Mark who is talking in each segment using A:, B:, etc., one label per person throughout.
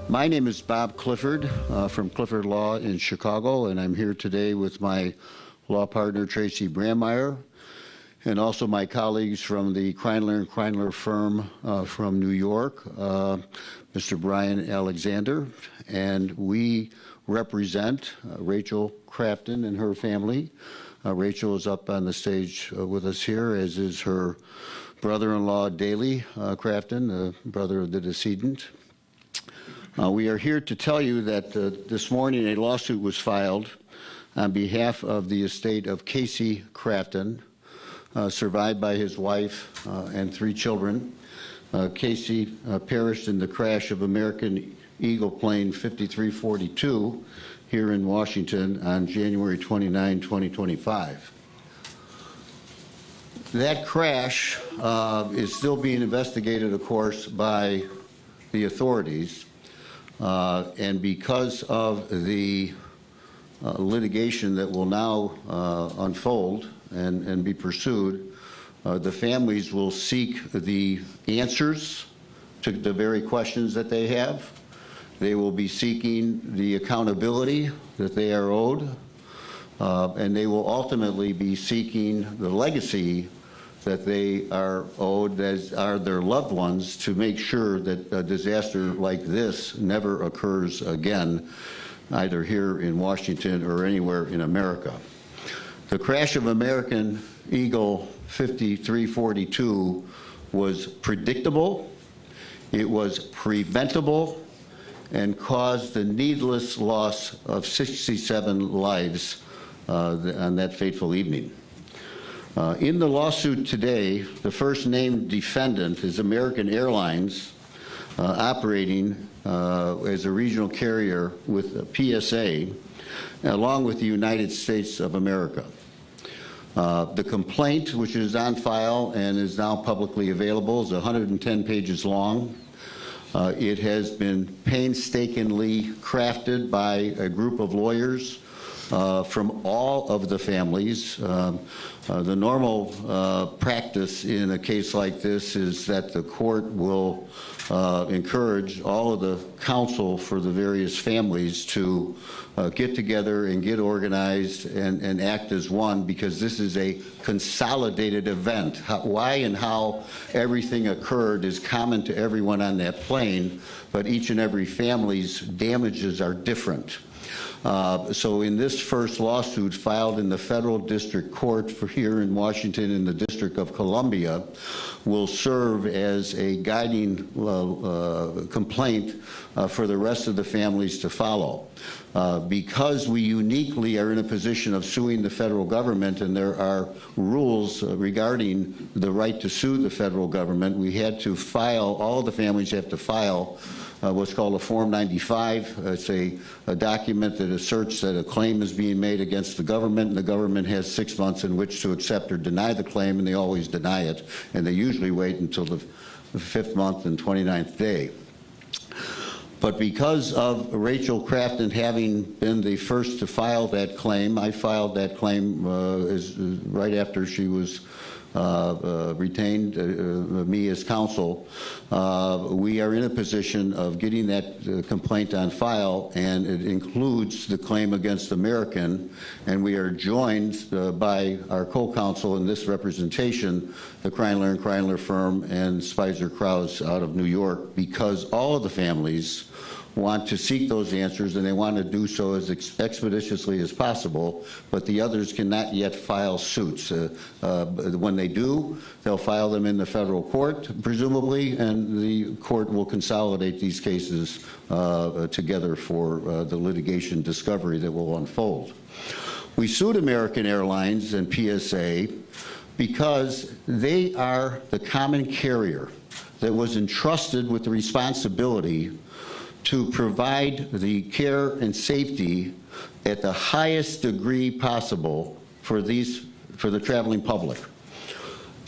A: My name is Bob Clifford from Clifford Law in Chicago, and I'm here today with my law partner, Tracy Brandmeier, and also my colleagues from the Kreinler & Kreinler firm from New York, Mr. Brian Alexander, and we represent Rachel Crafton and her family. Rachel is up on the stage with us here, as is her brother-in-law, Daley Crafton, the brother of the decedent. We are here to tell you that this morning a lawsuit was filed on behalf of the estate of Casey Crafton, survived by his wife and 3 children. Casey perished in the crash of American Eagle plane 5342 here in Washington on January 29, 2025. That crash is still being investigated, of course, by the authorities. And because of the litigation that will now unfold and be pursued, the families will seek the answers to the very questions that they have. They will be seeking the accountability that they are owed, and they will ultimately be seeking the legacy that they are owed, as are their loved ones, to make sure that a disaster like this never occurs again, either here in Washington or anywhere in America. The crash of American Eagle 5342 was predictable, it was preventable, and caused the needless loss of 67 lives on that fateful evening. In the lawsuit today, the first named defendant is American Airlines, operating as a regional carrier with PSA, along with the United States of America. The complaint, which is on file and is now publicly available, is 110 pages long. It has been painstakingly crafted by a group of lawyers from all of the families. The normal practice in a case like this is that the court will encourage all of the counsel for the various families to get together and get organized and act as one, because this is a consolidated event. Why and how everything occurred is common to everyone on that plane, but each and every family's damages are different. So in this first lawsuit filed in the federal district court for here in Washington in the District of Columbia will serve as a guiding complaint for the rest of the families to follow. Because we uniquely are in a position of suing the federal government, and there are rules regarding the right to sue the federal government, we had to file, all the families have to file what's called a Form 95. It's a document that asserts that a claim is being made against the government, and the government has 6 months in which to accept or deny the claim, and they always deny it, and they usually wait until the 5th month and 29th day. But because of Rachel Crafton having been the first to file that claim, I filed that claim right after she was retained me as counsel. We are in a position of getting that complaint on file, and it includes the claim against American, and we are joined by our co-counsel in this representation, the Kreinler & Kreinler firm and Spicer Krause out of New York, because all of the families want to seek those answers, and they want to do so as expeditiously as possible, but the others cannot yet file suits. When they do, they'll file them in the federal court, presumably, and the court will consolidate these cases together for the litigation discovery that will unfold. We sued American Airlines and PSA because they are the common carrier that was entrusted with the responsibility to provide the care and safety at the highest degree possible for the traveling public.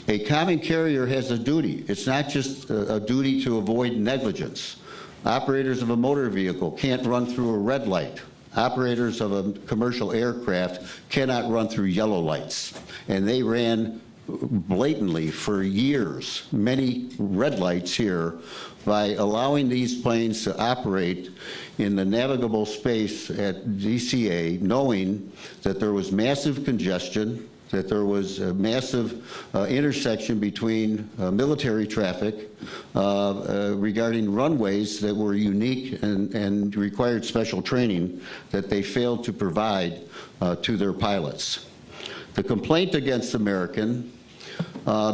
A: A common carrier has a duty. It's not just a duty to avoid negligence. Operators of a motor vehicle can't run through a red light. Operators of a commercial aircraft cannot run through yellow lights. And they ran blatantly for years, many red lights here, by allowing these planes to operate in the navigable space at DCA, knowing that there was massive congestion, that there was a massive intersection between military traffic regarding runways that were unique and required special training that they failed to provide to their pilots. The complaint against American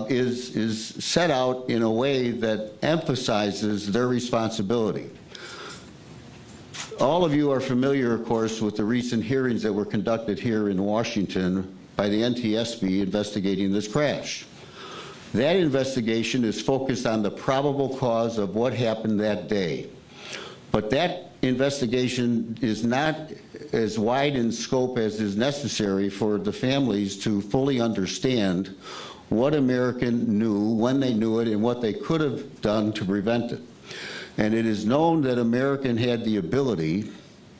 A: is set out in a way that emphasizes their responsibility. All of you are familiar, of course, with the recent hearings that were conducted here in Washington by the NTSB investigating this crash. That investigation is focused on the probable cause of what happened that day. But that investigation is not as wide in scope as is necessary for the families to fully understand what American knew, when they knew it, and what they could have done to prevent it. And it is known that American had the ability,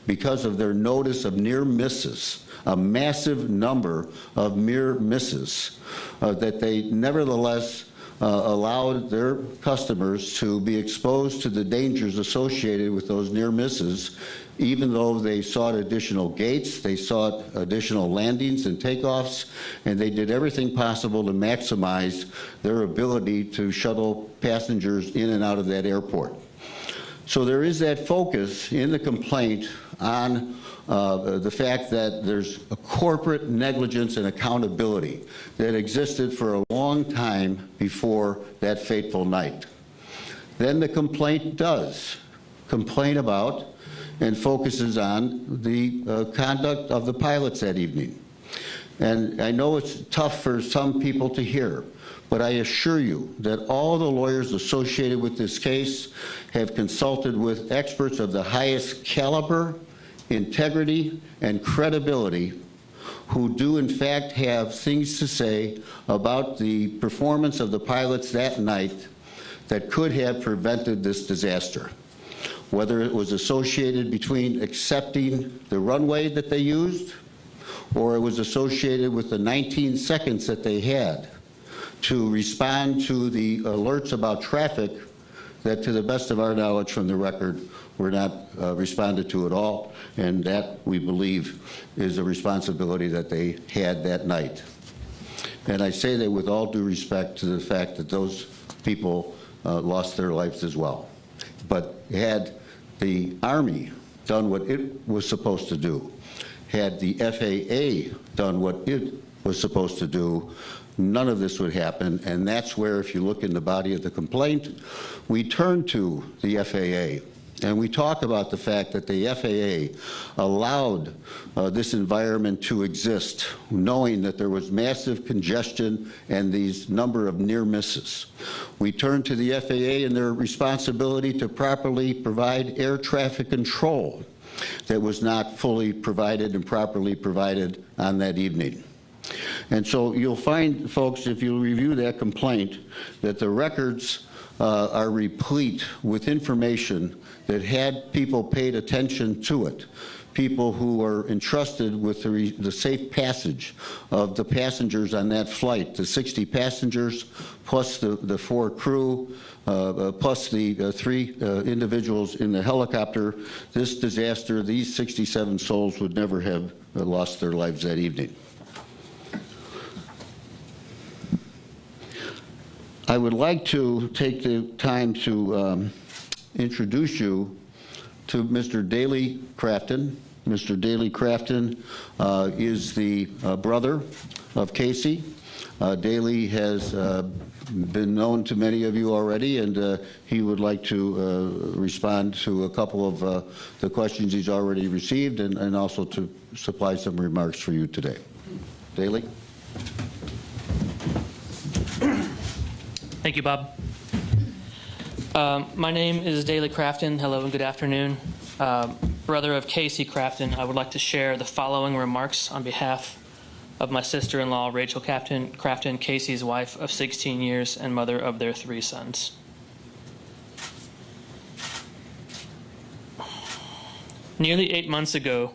A: because of their notice of near misses, a massive number of near misses, that they nevertheless allowed their customers to be exposed to the dangers associated with those near misses, even though they sought additional gates, they sought additional landings and takeoffs, and they did everything possible to maximize their ability to shuttle passengers in and out of that airport. So there is that focus in the complaint on the fact that there's a corporate negligence and accountability that existed for a long time before that fateful night. Then the complaint does complain about and focuses on the conduct of the pilots that evening. And I know it's tough for some people to hear, but I assure you that all the lawyers associated with this case have consulted with experts of the highest caliber, integrity, and credibility, who do in fact have things to say about the performance of the pilots that night that could have prevented this disaster. Whether it was associated between accepting the runway that they used, or it was associated with the 19 seconds that they had to respond to the alerts about traffic that, to the best of our knowledge from the record, were not responded to at all, and that, we believe, is a responsibility that they had that night. And I say that with all due respect to the fact that those people lost their lives as well. But had the Army done what it was supposed to do, had the FAA done what it was supposed to do, none of this would happen. And that's where, if you look in the body of the complaint, we turn to the FAA and we talk about the fact that the FAA allowed this environment to exist, knowing that there was massive congestion and these number of near misses. We turn to the FAA and their responsibility to properly provide air traffic control that was not fully provided and properly provided on that evening. And so you'll find, folks, if you review that complaint, that the records are replete with information that, had people paid attention to it, people who are entrusted with the safe passage of the passengers on that flight, the 60 passengers, plus the 4 crew, plus the 3 individuals in the helicopter, this disaster, these 67 souls would never have lost their lives that evening. I would like to take the time to introduce you to Mr. Daley Crafton. Mr. Daley Crafton is the brother of Casey. Daley has been known to many of you already, and he would like to respond to a couple of the questions he's already received, and also to supply some remarks for you today. Daley?
B: Thank you, Bob. My name is Daley Crafton. Hello and good afternoon. Brother of Casey Crafton, I would like to share the following remarks on behalf of my sister-in-law, Rachel Crafton, Casey's wife of 16 years and mother of their 3 sons. Nearly 8 months ago,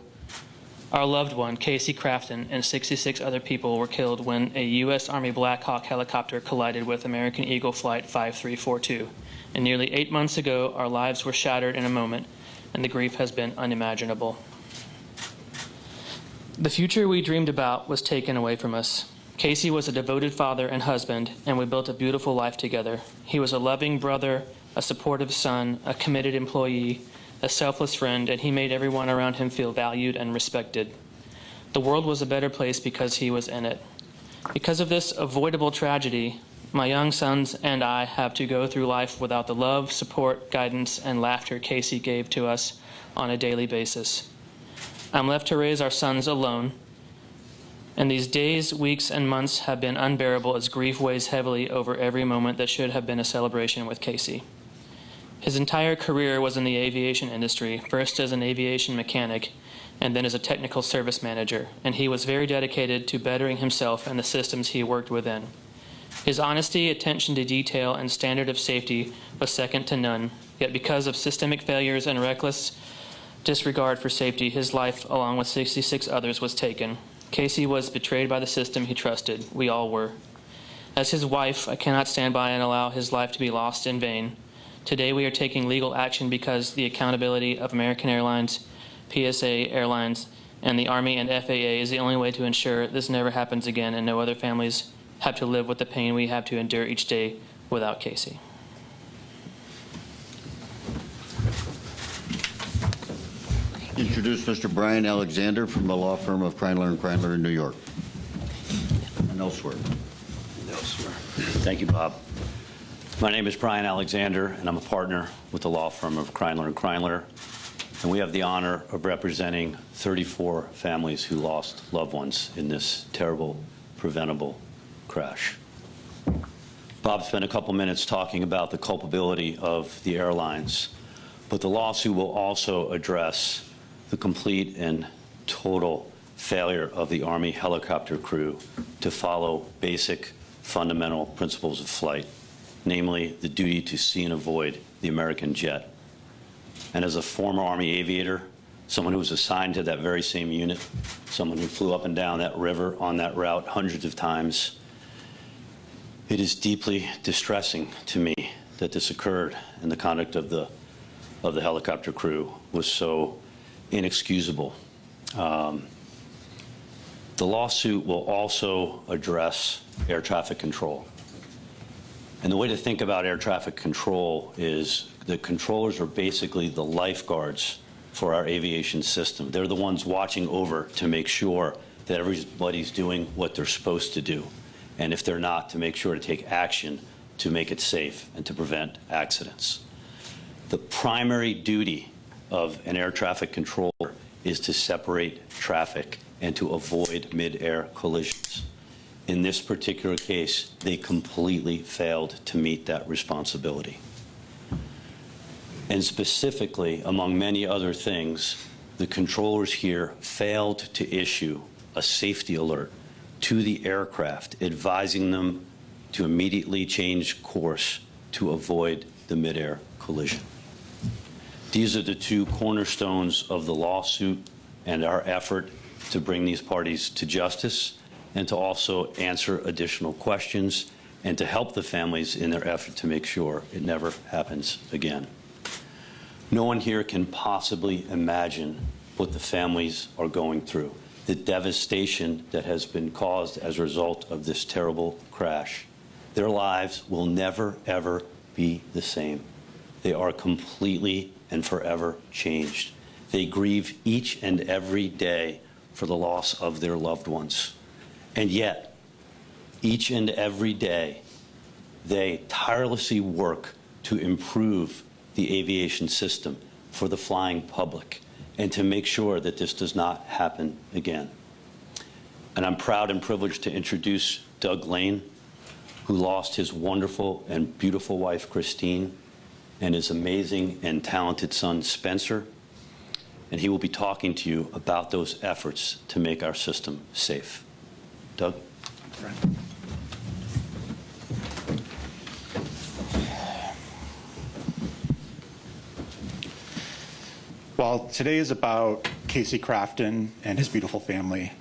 B: Our loved one, Casey Crafton, and 66 other people were killed when a U.S. Army Black Hawk helicopter collided with American Eagle Flight 5342. And nearly 8 months ago, our lives were shattered in a moment, and the grief has been unimaginable. The future we dreamed about was taken away from us. Casey was a devoted father and husband, and we built a beautiful life together. He was a loving brother, a supportive son, a committed employee, a selfless friend, and he made everyone around him feel valued and respected. The world was a better place because he was in it. Because of this avoidable tragedy, my young sons and I have to go through life without the love, support, guidance, and laughter Casey gave to us on a daily basis. I'm left to raise our sons alone, and these days, weeks, and months have been unbearable as grief weighs heavily over every moment that should have been a celebration with Casey. His entire career was in the aviation industry, first as an aviation mechanic and then as a technical service manager, and he was very dedicated to bettering himself and the systems he worked within. His honesty, attention to detail, and standard of safety was second to none, yet because of systemic failures and reckless disregard for safety, his life, along with 66 others, was taken. Casey was betrayed by the system he trusted. We all were. As his wife, I cannot stand by and allow his life to be lost in vain. Today we are taking legal action because the accountability of American Airlines, PSA Airlines, and the Army and FAA is the only way to ensure this never happens again and no other families have to live with the pain we have to endure each day without Casey.
A: Introduce Mr. Brian Alexander from the law firm of Kreindler & Kreindler in New York and elsewhere.
C: Thank you, Bob. My name is Brian Alexander, and I'm a partner with the law firm of Kreindler & Kreindler, and we have the honor of representing 34 families who lost loved ones in this terrible, preventable crash. Bob spent a couple minutes talking about the culpability of the airlines, but the lawsuit will also address the complete and total failure of the Army helicopter crew to follow basic fundamental principles of flight, namely the duty to see and avoid the American jet. And as a former Army aviator, someone who was assigned to that very same unit, someone who flew up and down that river on that route hundreds of times, it is deeply distressing to me that this occurred, and the conduct of the helicopter crew was so inexcusable. The lawsuit will also address air traffic control. And the way to think about air traffic control is the controllers are basically the lifeguards for our aviation system. They're the ones watching over to make sure that everybody's doing what they're supposed to do. And if they're not, to make sure to take action to make it safe and to prevent accidents. The primary duty of an air traffic controller is to separate traffic and to avoid mid-air collisions. In this particular case, they completely failed to meet that responsibility. And specifically, among many other things, the controllers here failed to issue a safety alert to the aircraft, advising them to immediately change course to avoid the mid-air collision. These are the two cornerstones of the lawsuit and our effort to bring these parties to justice and to also answer additional questions and to help the families in their effort to make sure it never happens again. No one here can possibly imagine what the families are going through, the devastation that has been caused as a result of this terrible crash. Their lives will never, ever be the same. They are completely and forever changed. They grieve each and every day for the loss of their loved ones. And yet, each and every day, they tirelessly work to improve the aviation system for the flying public and to make sure that this does not happen again. And I'm proud and privileged to introduce Doug Lane, who lost his wonderful and beautiful wife, Christine, and his amazing and talented son, Spencer. And he will be talking to you about those efforts to make our system safe. Doug?
D: While today is about Casey Crafton and his beautiful family.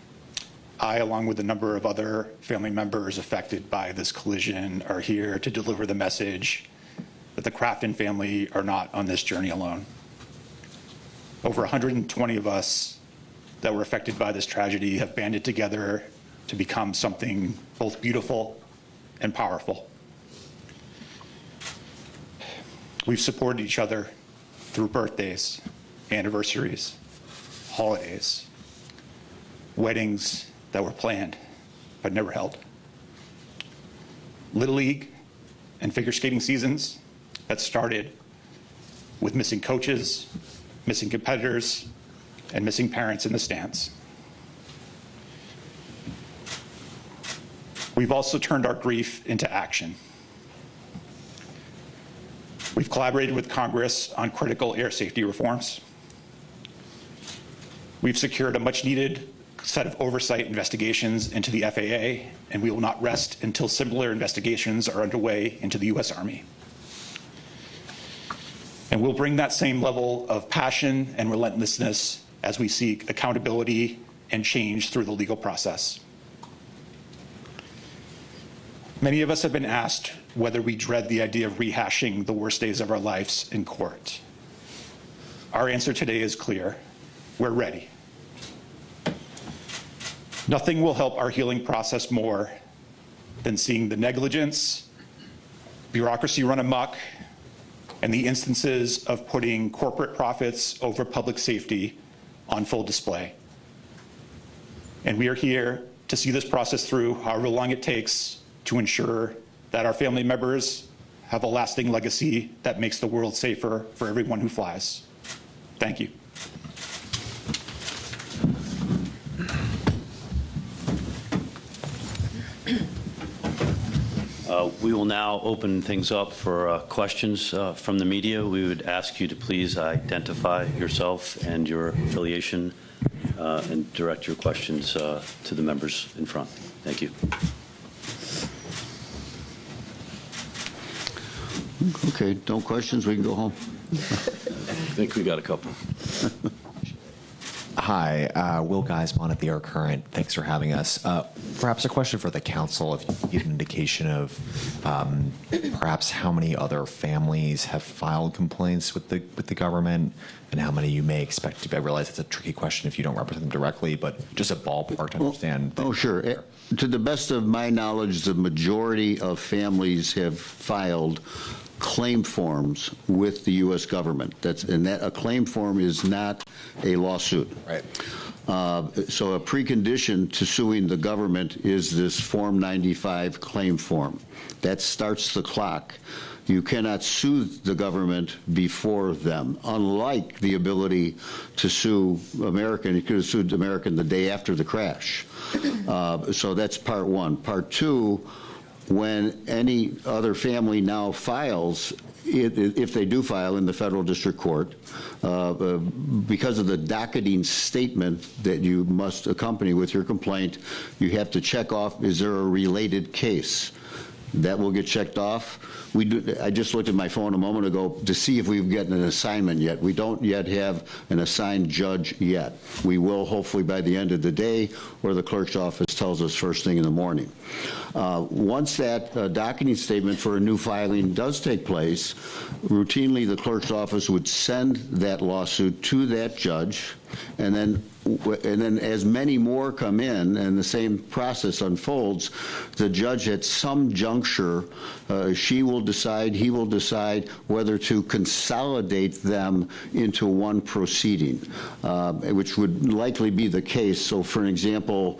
D: I, along with a number of other family members affected by this collision, are here to deliver the message that the Crafton family are not on this journey alone. Over 120 of us that were affected by this tragedy have banded together to become something both beautiful and powerful. We've supported each other through birthdays, anniversaries, holidays, weddings that were planned but never held, Little League and figure skating seasons that started with missing coaches, missing competitors, and missing parents in the stands. We've also turned our grief into action. We've collaborated with Congress on critical air safety reforms. We've secured a much-needed set of oversight investigations into the FAA, and we will not rest until similar investigations are underway into the U.S. Army. And we'll bring that same level of passion and relentlessness as we seek accountability and change through the legal process. Many of us have been asked whether we dread the idea of rehashing the worst days of our lives in court. Our answer today is clear. We're ready. Nothing will help our healing process more than seeing the negligence, bureaucracy run amok, and the instances of putting corporate profits over public safety on full display. And we are here to see this process through, however long it takes, to ensure that our family members have a lasting legacy that makes the world safer for everyone who flies. Thank you.
C: We will now open things up for questions from the media. We would ask you to please identify yourself and your affiliation and direct your questions to the members in front. Thank you.
A: Okay, no questions, we can go home.
C: I think we got a couple.
E: Hi, Will Geisbon at the Air Current. Thanks for having us. Perhaps a question for the council, if you could give an indication of perhaps how many other families have filed complaints with the government and how many you may expect to. I realize it's a tricky question if you don't represent them directly, but just a ballpark to understand.
A: Oh, sure. To the best of my knowledge, the majority of families have filed claim forms with the U.S. government. A claim form is not a lawsuit.
E: Right.
A: So a precondition to suing the government is this Form 95 claim form. That starts the clock. You cannot sue the government before them, unlike the ability to sue American. You could have sued American the day after the crash. So that's part one. Part two, when any other family now files, if they do file in the federal district court, because of the docketing statement that you must accompany with your complaint, you have to check off, is there a related case? That will get checked off. I just looked at my phone a moment ago to see if we've gotten an assignment yet. We don't yet have an assigned judge yet. We will hopefully by the end of the day, or the clerk's office tells us first thing in the morning. Once that docketing statement for a new filing does take place, routinely the clerk's office would send that lawsuit to that judge, and then as many more come in and the same process unfolds, the judge at some juncture, she will decide, he will decide whether to consolidate them into one proceeding, which would likely be the case. So for an example,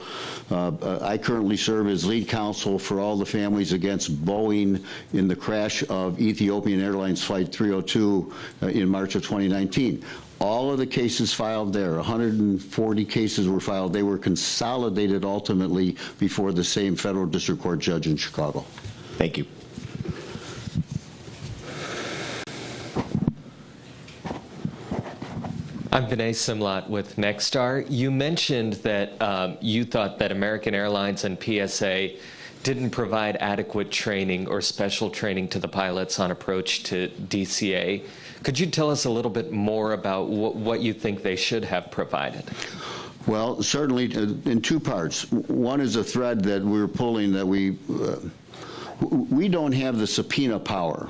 A: I currently serve as lead counsel for all the families against Boeing in the crash of Ethiopian Airlines Flight 302 in March of 2019. All of the cases filed there, 140 cases were filed. They were consolidated ultimately before the same federal district court judge in Chicago.
E: Thank you.
F: I'm Vinay Simlat with Nexstar. You mentioned that you thought that American Airlines and PSA didn't provide adequate training or special training to the pilots on approach to DCA. Could you tell us a little bit more about what you think they should have provided?
A: Well, certainly in two parts. One is a thread that we're pulling that we don't have the subpoena power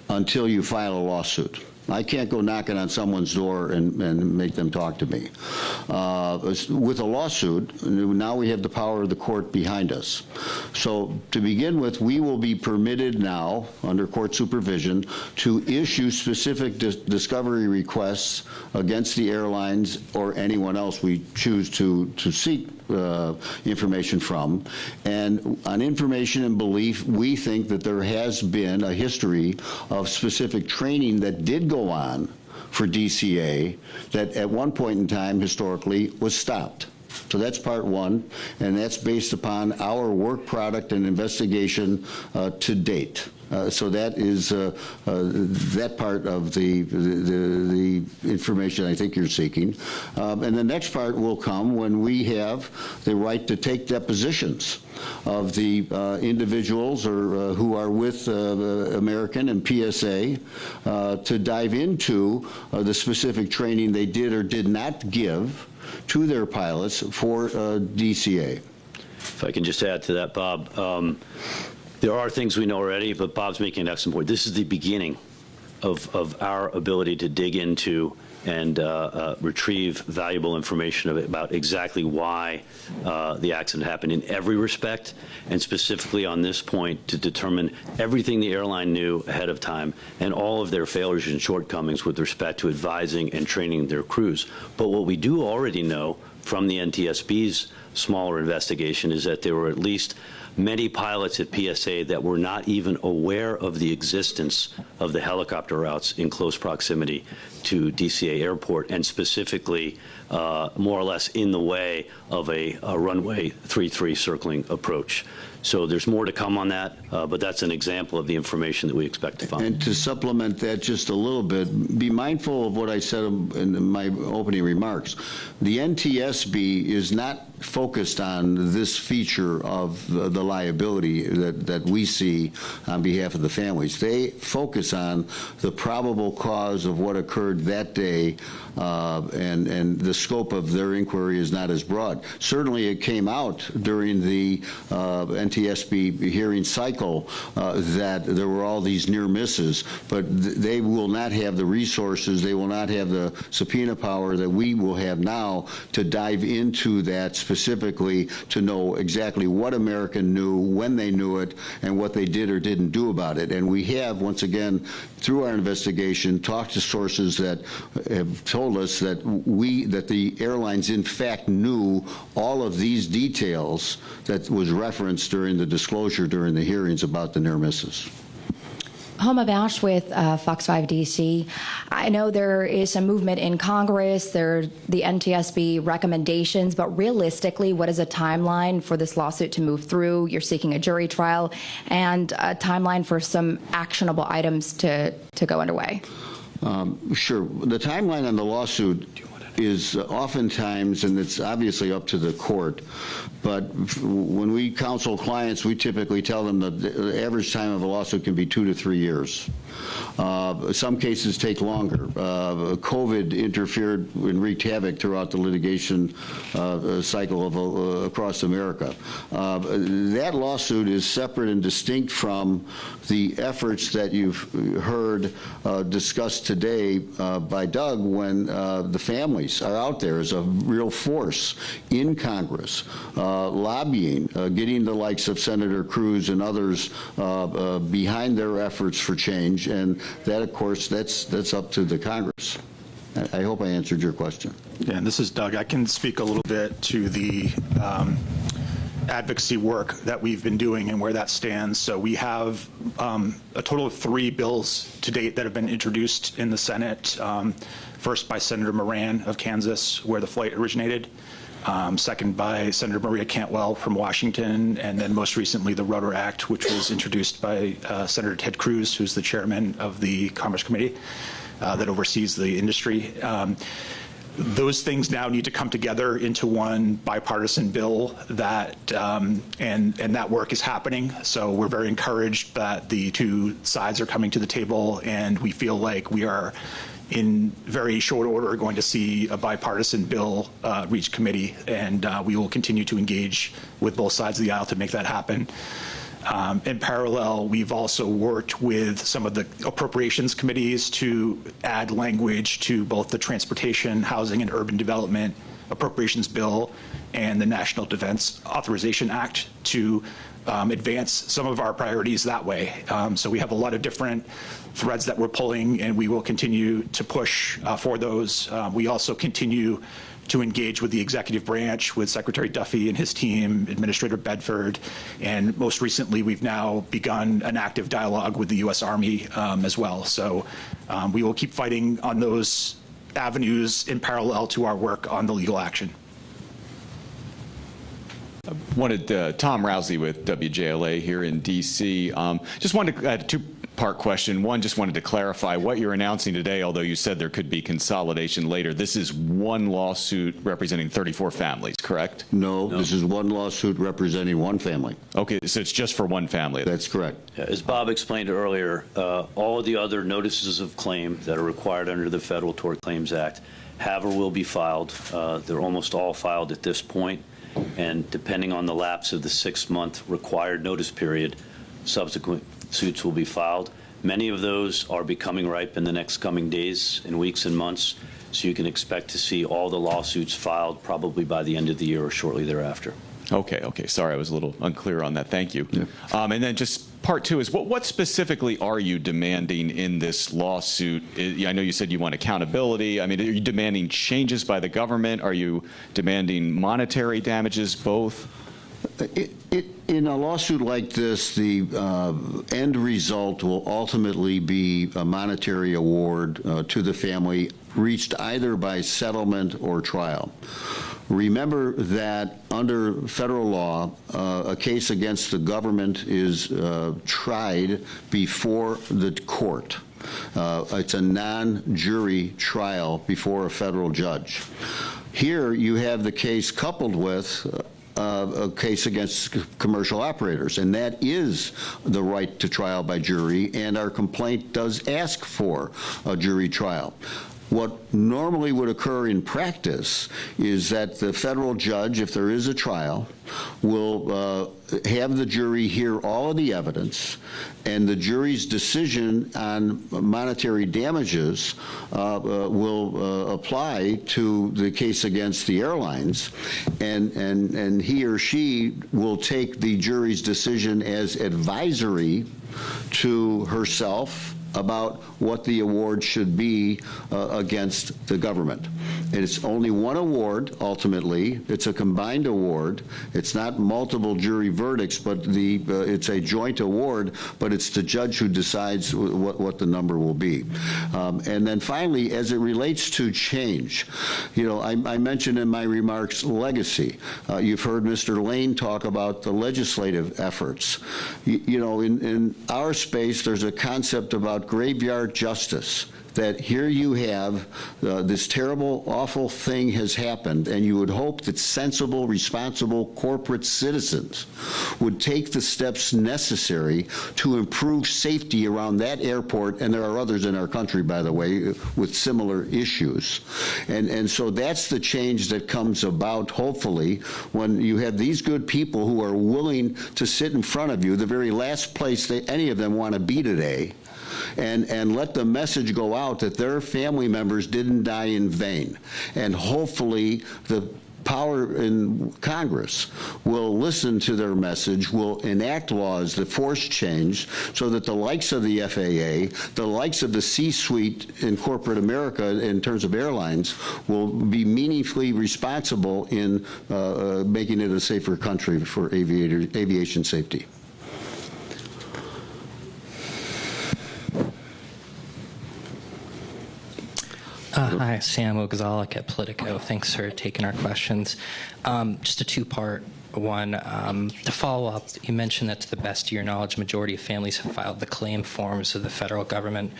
A: until you file a lawsuit. I can't go knocking on someone's door and make them talk to me. With a lawsuit, now we have the power of the court behind us. So to begin with, we will be permitted now, under court supervision, to issue specific discovery requests against the airlines or anyone else we choose to seek information from. And on information and belief, we think that there has been a history of specific training that did go on for DCA that at one point in time historically was stopped. So that's part one, and that's based upon our work product and investigation to date. So that is that part of the information I think you're seeking. And the next part will come when we have the right to take depositions of the individuals or who are with American and PSA to dive into the specific training they did or did not give to their pilots for DCA.
C: If I can just add to that, Bob, there are things we know already, but Bob's making an excellent point. This is the beginning of our ability to dig into and retrieve valuable information about exactly why the accident happened in every respect, and specifically on this point to determine everything the airline knew ahead of time and all of their failures and shortcomings with respect to advising and training their crews. But what we do already know from the NTSB's smaller investigation is that there were at least many pilots at PSA that were not even aware of the existence of the helicopter routes in close proximity to DCA Airport, and specifically more or less in the way of a runway 33 circling approach. So there's more to come on that, but that's an example of the information that we expect to find.
A: And to supplement that just a little bit, be mindful of what I said in my opening remarks. The NTSB is not focused on this feature of the liability that we see on behalf of the families. They focus on the probable cause of what occurred that day, and the scope of their inquiry is not as broad. Certainly it came out during the NTSB hearing cycle that there were all these near misses, but they will not have the resources, they will not have the subpoena power that we will have now to dive into that specifically to know exactly what American knew, when they knew it, and what they did or didn't do about it. And we have, once again, through our investigation, talked to sources that have told us that the airlines in fact knew all of these details that was referenced during the disclosure during the hearings about the near misses.
G: Homa Bash with Fox 5 DC. I know there is some movement in Congress, there are the NTSB recommendations, but realistically, what is a timeline for this lawsuit to move through? You're seeking a jury trial, and a timeline for some actionable items to go underway.
A: Sure. The timeline on the lawsuit is oftentimes, and it's obviously up to the court, but when we counsel clients, we typically tell them that the average time of a lawsuit can be 2 to 3 years. Some cases take longer. COVID interfered and wreaked havoc throughout the litigation cycle across America. That lawsuit is separate and distinct from the efforts that you've heard discussed today by Doug when the families are out there as a real force in Congress, lobbying, getting the likes of Senator Cruz and others behind their efforts for change, and that, of course, that's up to the Congress. I hope I answered your question.
D: Yeah, and this is Doug. I can speak a little bit to the advocacy work that we've been doing and where that stands. So we have a total of 3 bills to date that have been introduced in the Senate. First by Senator Moran of Kansas, where the flight originated. Second by Senator Maria Cantwell from Washington, and then most recently the Rudder Act, which was introduced by Senator Ted Cruz, who's the chairman of the Commerce Committee that oversees the industry. those things now need to come together into one bipartisan bill that, and that work is happening. So we're very encouraged that the two sides are coming to the table, and we feel like we are in very short order going to see a bipartisan bill reach committee, and we will continue to engage with both sides of the aisle to make that happen. In parallel, we've also worked with some of the appropriations committees to add language to both the Transportation, Housing, and Urban Development Appropriations Bill and the National Defense Authorization Act to advance some of our priorities that way. So we have a lot of different threads that we're pulling, and we will continue to push for those. We also continue to engage with the executive branch, with Secretary Duffy and his team, Administrator Bedford, and most recently, we've now begun an active dialogue with the U.S. Army as well. So we will keep fighting on those avenues in parallel to our work on the legal action.
H: Tom Rousley with WJLA here in D.C. Just wanted to add a two-part question. One, just wanted to clarify what you're announcing today, although you said there could be consolidation later. This is one lawsuit representing 34 families, correct?
A: No, this is one lawsuit representing one family.
H: Okay, so it's just for one family.
A: That's correct.
C: As Bob explained earlier, all of the other notices of claim that are required under the Federal Tort Claims Act have or will be filed. They're almost all filed at this point. And depending on the lapse of the 6-month required notice period, subsequent suits will be filed. Many of those are becoming ripe in the next coming days and weeks and months, so you can expect to see all the lawsuits filed probably by the end of the year or shortly thereafter.
H: Okay. Sorry, I was a little unclear on that. Thank you. Yeah. And then just part two is, what specifically are you demanding in this lawsuit? I know you said you want accountability. I mean, are you demanding changes by the government? Are you demanding monetary damages, both?
A: In a lawsuit like this, the end result will ultimately be a monetary award to the family, reached either by settlement or trial. Remember that under federal law, a case against the government is tried before the court. It's a non-jury trial before a federal judge. Here you have the case coupled with a case against commercial operators, and that is the right to trial by jury, and our complaint does ask for a jury trial. What normally would occur in practice is that the federal judge, if there is a trial, will have the jury hear all of the evidence, and the jury's decision on monetary damages will apply to the case against the airlines, and he or she will take the jury's decision as advisory to herself about what the award should be against the government. And it's only one award, ultimately. It's a combined award. It's not multiple jury verdicts, but it's a joint award, but it's the judge who decides what the number will be. And then finally, as it relates to change, I mentioned in my remarks legacy. You've heard Mr. Lane talk about the legislative efforts. In our space, there's a concept about graveyard justice, that here you have this terrible, awful thing has happened, and you would hope that sensible, responsible corporate citizens would take the steps necessary to improve safety around that airport, and there are others in our country, by the way, with similar issues. And so that's the change that comes about, hopefully, when you have these good people who are willing to sit in front of you, the very last place any of them want to be today, and let the message go out that their family members didn't die in vain. And hopefully the power in Congress will listen to their message, will enact laws that force change so that the likes of the FAA, the likes of the C-suite in corporate America in terms of airlines will be meaningfully responsible in making it a safer country for aviation safety.
I: Hi, Sam Ogzalek at Politico. Thanks for taking our questions. Just a two-part one. To follow up, you mentioned that to the best of your knowledge, majority of families have filed the claim forms of the federal government.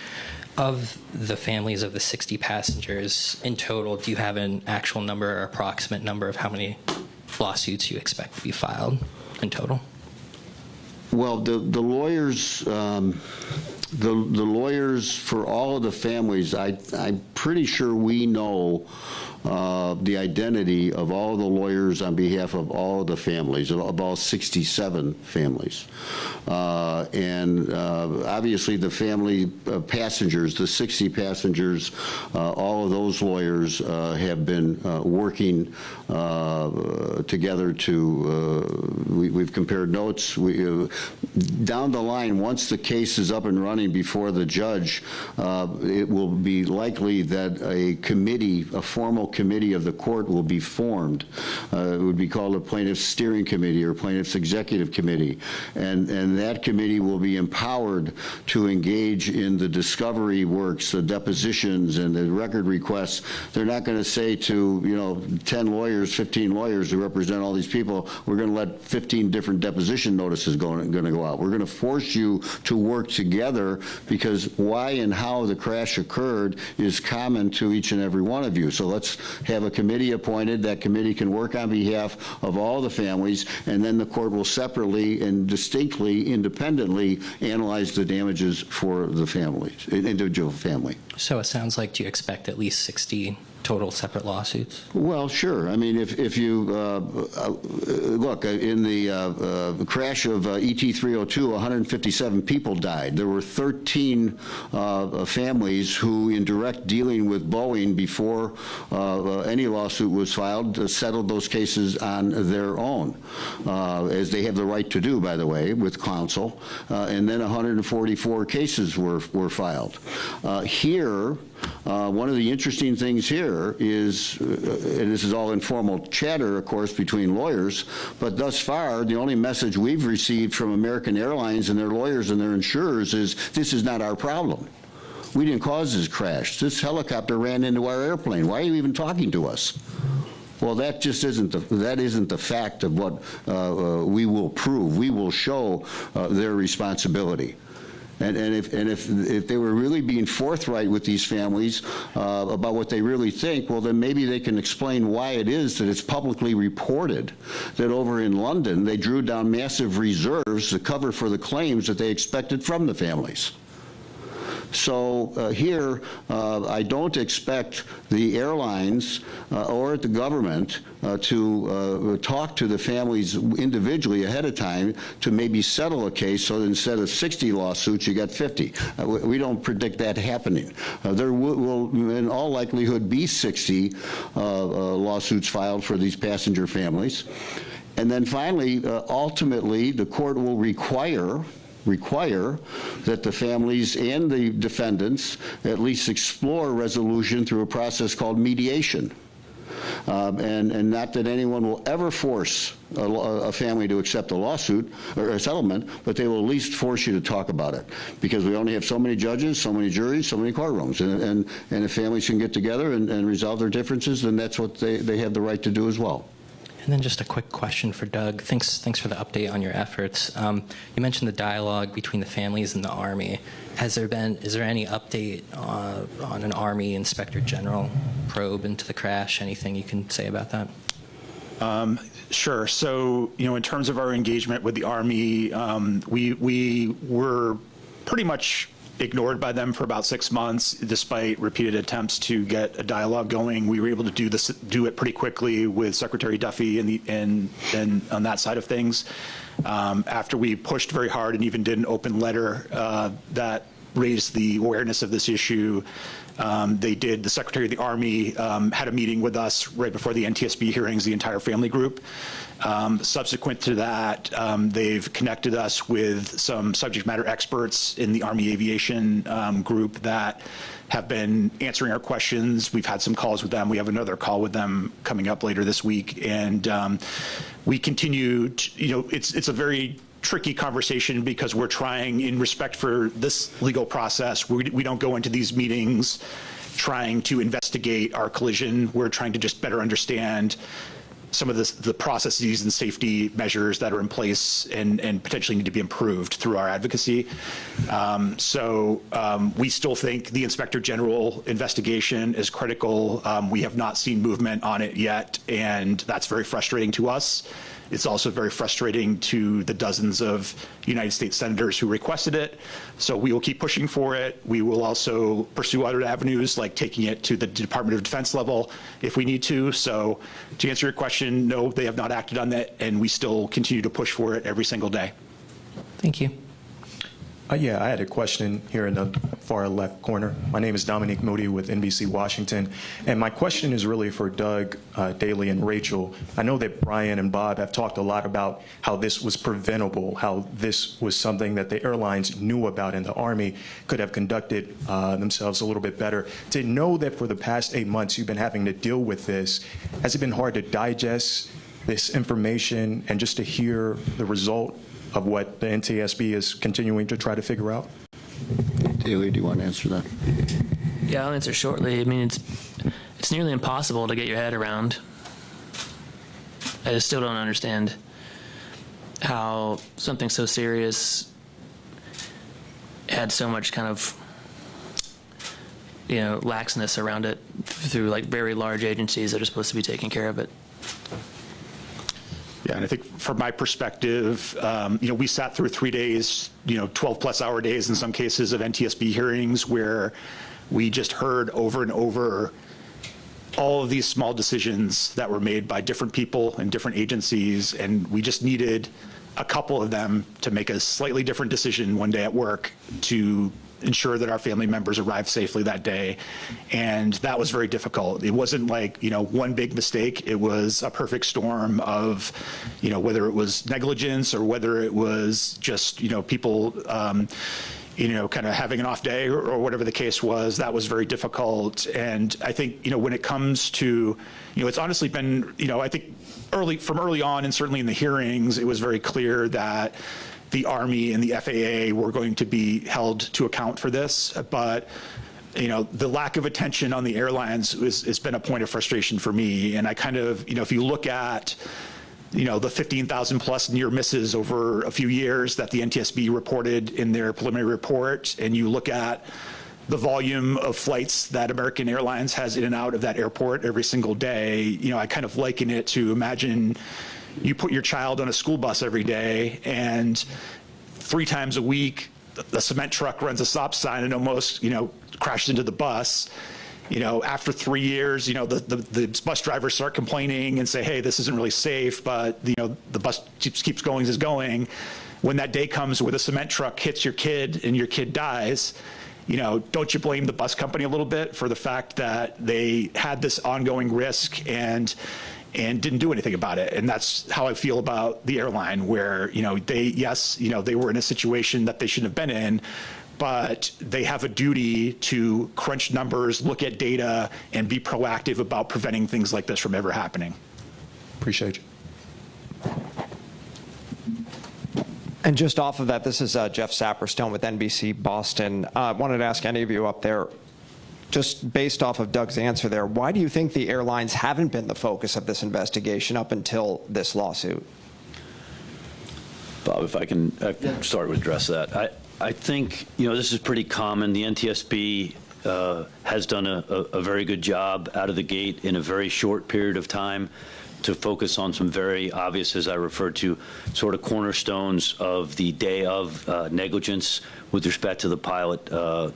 I: Of the families of the 60 passengers in total, do you have an actual number or approximate number of how many lawsuits you expect to be filed in total?
A: Well, the lawyers, the lawyers for all of the families, I'm pretty sure we know the identity of all the lawyers on behalf of all of the families, of all 67 families. Obviously the family passengers, the 60 passengers, all of those lawyers have been working together to, we've compared notes. Down the line, once the case is up and running before the judge, it will be likely that a committee, a formal committee of the court will be formed. It would be called a plaintiff's steering committee or plaintiff's executive committee. And that committee will be empowered to engage in the discovery works, the depositions and the record requests. They're not going to say to, 10 lawyers, 15 lawyers who represent all these people, we're going to let 15 different deposition notices going to go out. We're going to force you to work together because why and how the crash occurred is common to each and every one of you. So let's have a committee appointed. That committee can work on behalf of all the families, and then the court will separately and distinctly, independently analyze the damages for the families, individual family.
I: So it sounds like, do you expect at least 60 total separate lawsuits?
A: Well, sure. I mean, if you look, in the crash of ET-302, 157 people died. There were 13 families who, in direct dealing with Boeing before any lawsuit was filed, settled those cases on their own, as they have the right to do, by the way, with counsel. And then 144 cases were filed. Here, one of the interesting things here is, and this is all informal chatter, of course, between lawyers, but thus far, the only message we've received from American Airlines and their lawyers and their insurers is, this is not our problem. We didn't cause this crash. This helicopter ran into our airplane. Why are you even talking to us? Well, that just isn't the fact of what we will prove. We will show their responsibility. And if they were really being forthright with these families about what they really think, well, then maybe they can explain why it is that it's publicly reported that over in London they drew down massive reserves to cover for the claims that they expected from the families. So here, I don't expect the airlines or the government to talk to the families individually ahead of time to maybe settle a case so that instead of 60 lawsuits, you got 50. We don't predict that happening. There will, in all likelihood, be 60 lawsuits filed for these passenger families. And then finally, ultimately, the court will require that the families and the defendants at least explore resolution through a process called mediation. And not that anyone will ever force a family to accept a lawsuit or a settlement, but they will at least force you to talk about it, because we only have so many judges, so many juries, so many courtrooms. And if families can get together and resolve their differences, then that's what they have the right to do as well.
I: And then just a quick question for Doug. Thanks for the update on your efforts. You mentioned the dialogue between the families and the Army. Is there any update on an Army Inspector General probe into the crash? Anything you can say about that?
D: Sure. So, in terms of our engagement with the Army, we were pretty much ignored by them for about 6 months, despite repeated attempts to get a dialogue going. We were able to do it pretty quickly with Secretary Duffy and on that side of things. After we pushed very hard and even did an open letter that raised the awareness of this issue, the Secretary of the Army had a meeting with us right before the NTSB hearings, the entire family group. Subsequent to that, they've connected us with some subject matter experts in the Army Aviation group that have been answering our questions. We've had some calls with them. We have another call with them coming up later this week. And we continue to, it's a very tricky conversation because we're trying, in respect for this legal process, we don't go into these meetings trying to investigate our collision. We're trying to just better understand some of the processes and safety measures that are in place and potentially need to be improved through our advocacy. We still think the Inspector General investigation is critical. We have not seen movement on it yet, and that's very frustrating to us. It's also very frustrating to the dozens of United States senators who requested it. So we will keep pushing for it. We will also pursue other avenues like taking it to the Department of Defense level if we need to. So to answer your question, no, they have not acted on that, and we still continue to push for it every single day.
I: Thank you.
J: Yeah, I had a question here in the far left corner. My name is Dominique Moody with NBC Washington, and my question is really for Doug, Daley, and Rachel. I know that Brian and Bob have talked a lot about how this was preventable, how this was something that the airlines knew about and the Army could have conducted themselves a little bit better. To know that for the past 8 months you've been having to deal with this, has it been hard to digest this information and just to hear the result of what the NTSB is continuing to try to figure out?
A: Daley, do you want to answer that?
B: Yeah, I'll answer shortly. I mean, it's nearly impossible to get your head around. I just still don't understand how something so serious had so much kind of, laxness around it through like very large agencies that are supposed to be taking care of it.
D: Yeah, and I think from my perspective, we sat through 3 days, 12-plus hour days in some cases of NTSB hearings where we just heard over and over all of these small decisions that were made by different people and different agencies, and we just needed a couple of them to make a slightly different decision one day at work to ensure that our family members arrived safely that day. And that was very difficult. It wasn't like, one big mistake. It was a perfect storm of, whether it was negligence or whether it was just, people, kind of having an off day or whatever the case was. That was very difficult. And I think, when it comes to, it's honestly been, I think from early on, and certainly in the hearings, it was very clear that the Army and the FAA were going to be held to account for this. But, the lack of attention on the airlines has been a point of frustration for me. And I kind of, if you look at, the 15,000 plus near misses over a few years that the NTSB reported in their preliminary report, and you look at the volume of flights that American Airlines has in and out of that airport every single day, I kind of liken it to imagine you put your child on a school bus every day, and 3 times a week, the cement truck runs a stop sign and almost, crashes into the bus. After 3 years, the bus drivers start complaining and say, hey, this isn't really safe, but, the bus keeps going as going. When that day comes where the cement truck hits your kid and your kid dies, don't you blame the bus company a little bit for the fact that they had this ongoing risk and didn't do anything about it? And that's how I feel about the airline, where, they were in a situation that they shouldn't have been in, but they have a duty to crunch numbers, look at data, and be proactive about preventing things like this from ever happening.
J: Appreciate you.
K: And just off of that, this is Jeff Saperstone with NBC Boston. I wanted to ask any of you up there, just based off of Doug's answer there, why do you think the airlines haven't been the focus of this investigation up until this lawsuit?
C: Bob, if I can start to address that. I think, this is pretty common. The NTSB has done a very good job out of the gate in a very short period of time to focus on some very obvious, as I referred to, sort of cornerstones of the day of negligence with respect to the pilot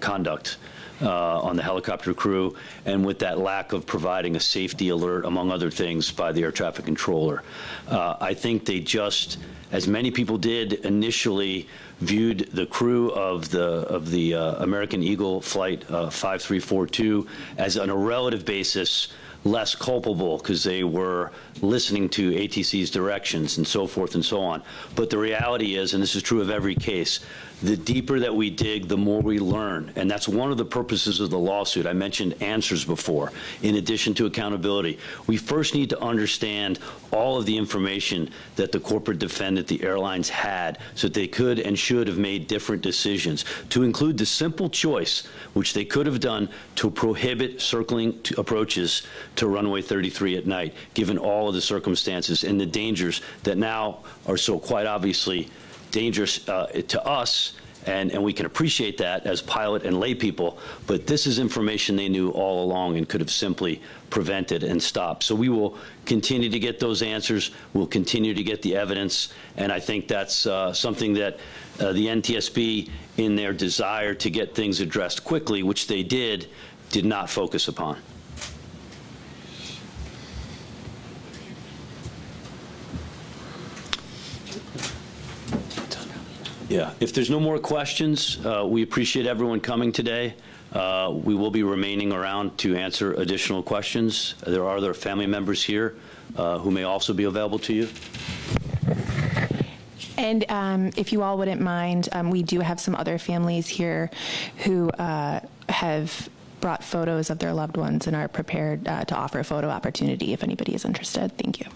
C: conduct on the helicopter crew, and with that lack of providing a safety alert, among other things, by the air traffic controller. I think they just, as many people did initially, viewed the crew of the American Eagle Flight 5342 as, on a relative basis, less culpable because they were listening to ATC's directions and so forth and so on. But the reality is, and this is true of every case, the deeper that we dig, the more we learn. And that's one of the purposes of the lawsuit. I mentioned answers before, in addition to accountability. We first need to understand all of the information that the corporate defendant, the airlines, had so that they could and should have made different decisions, to include the simple choice, which they could have done, to prohibit circling approaches to runway 33 at night, given all of the circumstances and the dangers that now are so quite obviously dangerous to us, and we can appreciate that as pilot and lay people, but this is information they knew all along and could have simply prevented and stopped. So we will continue to get those answers. We'll continue to get the evidence, and I think that's something that the NTSB, in their desire to get things addressed quickly, which they did not focus upon. Yeah, if there's no more questions, we appreciate everyone coming today. We will be remaining around to answer additional questions. There are other family members here who may also be available to you.
L: And if you all wouldn't mind, we do have some other families here who have brought photos of their loved ones and are prepared to offer a photo opportunity if anybody is interested. Thank you.